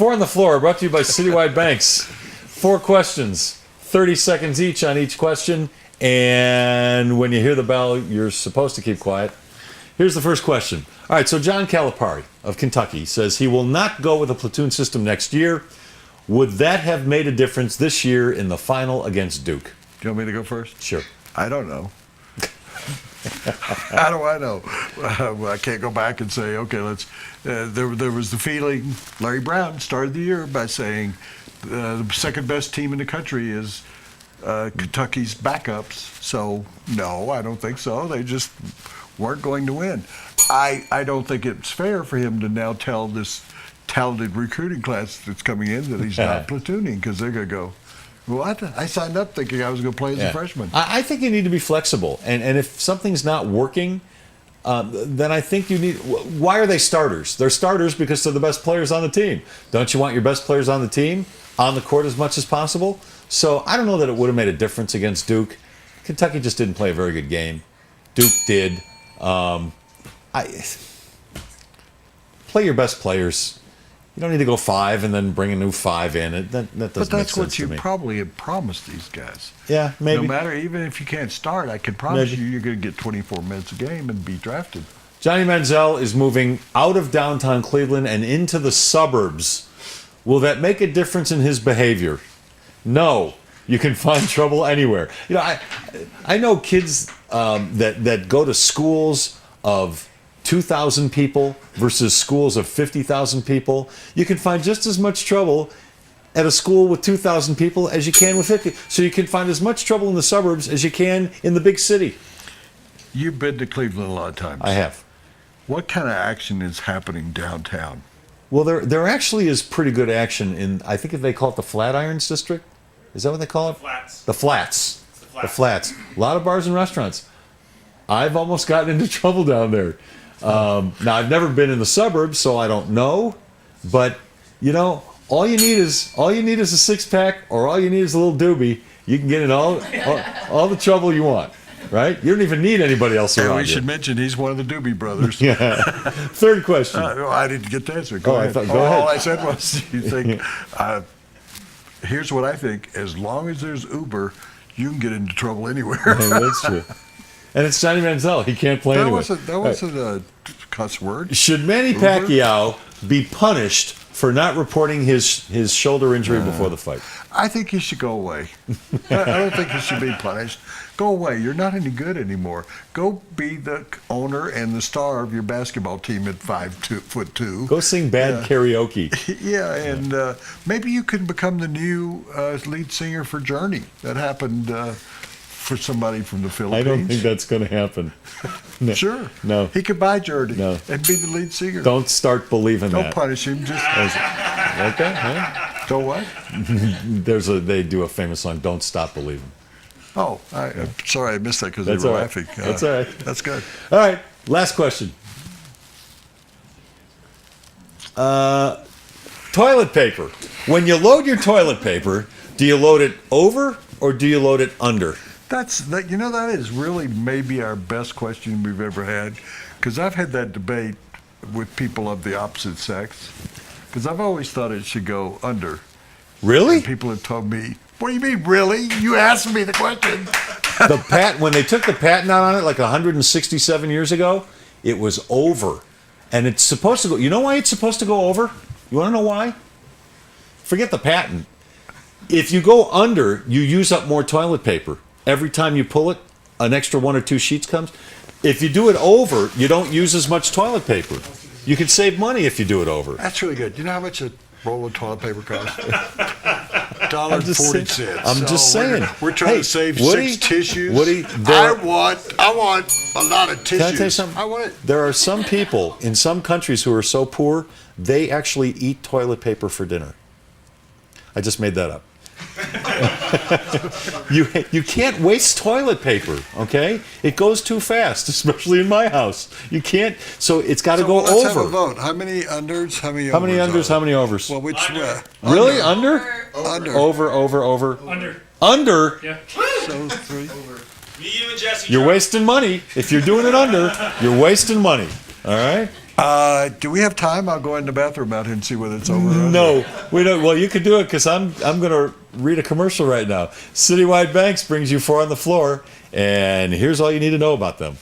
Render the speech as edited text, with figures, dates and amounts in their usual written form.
Four on the Floor, brought to you by Citywide Banks. 4 questions, 30 seconds each on each question. And when you hear the bell, you're supposed to keep quiet. Here's the first question. All right, so John Calipari of Kentucky says he will not go with a platoon system next year. Would that have made a difference this year in the final against Duke? Do you want me to go first? Sure. I don't know. How do I know? I can't go back and say, okay, let's. There was the feeling. Larry Brown started the year by saying the second best team in the country is Kentucky's backups. So no, I don't think so. They just weren't going to win. I don't think it's fair for him to now tell this talented recruiting class that's coming in that he's not platooning, because they're going to go, what? I signed up thinking I was going to play as a freshman. I think you need to be flexible. And if something's not working, then I think you need... Why are they starters? They're starters because they're the best players on the team. Don't you want your best players on the team on the court as much as possible? So I don't know that it would have made a difference against Duke. Kentucky just didn't play a very good game. Duke did. Play your best players. You don't need to go 5 and then bring a new 5 in. That doesn't make sense to me. But that's what you probably have promised these guys. Yeah, maybe. No matter, even if you can't start, I can promise you you're going to get 24 minutes a game and be drafted. Johnny Manziel is moving out of downtown Cleveland and into the suburbs. Will that make a difference in his behavior? No. You can find trouble anywhere. You know, I know kids that go to schools of 2,000 people versus schools of 50,000 people. You can find just as much trouble at a school with 2,000 people as you can with 50. So you can find as much trouble in the suburbs as you can in the big city. You've been to Cleveland a lot of times. I have. What kind of action is happening downtown? Well, there actually is pretty good action in, I think they call it the Flatirons District. Is that what they call it? Flats. The Flats. The Flats. A lot of bars and restaurants. I've almost gotten into trouble down there. Now, I've never been in the suburbs, so I don't know. But, you know, all you need is a 6-pack, or all you need is a little doobie. You can get in all the trouble you want, right? You don't even need anybody else around you. We should mention he's one of the Doobie Brothers. Yeah. Third question. I didn't get the answer. Go ahead. Go ahead. All I said was, you think, here's what I think. As long as there's Uber, you can get into trouble anywhere. Yeah, that's true. And it's Johnny Manziel. He can't play anyway. That wasn't a cuss word. Should Manny Pacquiao be punished for not reporting his shoulder injury before the fight? I think he should go away. I don't think he should be punished. Go away. You're not any good anymore. Go be the owner and the star of your basketball team at 5'2". Go sing bad karaoke. Yeah, and maybe you can become the new lead singer for Journey. That happened for somebody from the Philippines. I don't think that's going to happen. No. Sure. No. He could buy Journey No. and be the lead singer. Don't start believing Don't that. punish him. Just Okay. Yeah. Don't what? They do a famous song, "Don't Stop Believing." Oh, I'm sorry I missed that because they That's were all right. laughing. That's all right. That's good. All right. Last question. Toilet paper. When you load your toilet paper, do you load it over or do you load it under? That is really maybe our best question we've ever had, because I've had that debate with people of the opposite sex, because I've always thought it should go under. Really? And people have told me, what do you mean, really? You asked me the question. When they took the patent out on it like 167 years ago, it was over. And it's supposed to go. You know why it's supposed to go over? You want to know why? Forget the patent. If you go under, you use up more toilet paper. Every time you pull it, an extra 1 or 2 sheets comes. If you do it over, you don't use as much toilet paper. You can save money if you do it over. That's really good. You know how much a roll of toilet paper costs? $1.40. I'm just saying. We're trying to save Woody, 6 tissues. Woody, I want a lot of tissues. Can I tell you something? I want it. There are some people in some countries who are so poor, they actually eat toilet paper for dinner. I just made that up. You can't waste toilet paper, okay? It goes too fast, especially in my house. You can't, so it's got to go let's over. Have a vote. How many unders? How many overs? How many unders? How many overs? Well, which really under? Under. Over. Under. Under. Yeah. So 3. Me, you, and Jesse. You're wasting money if you're doing it under. You're wasting money. All right. Do we have time? I'll go in the bathroom out here and see whether it's over. or No, we don't. Well, you can do it because I'm going to read a commercial right now. Citywide Banks brings you Four on the Floor, and here's all you need to know about them.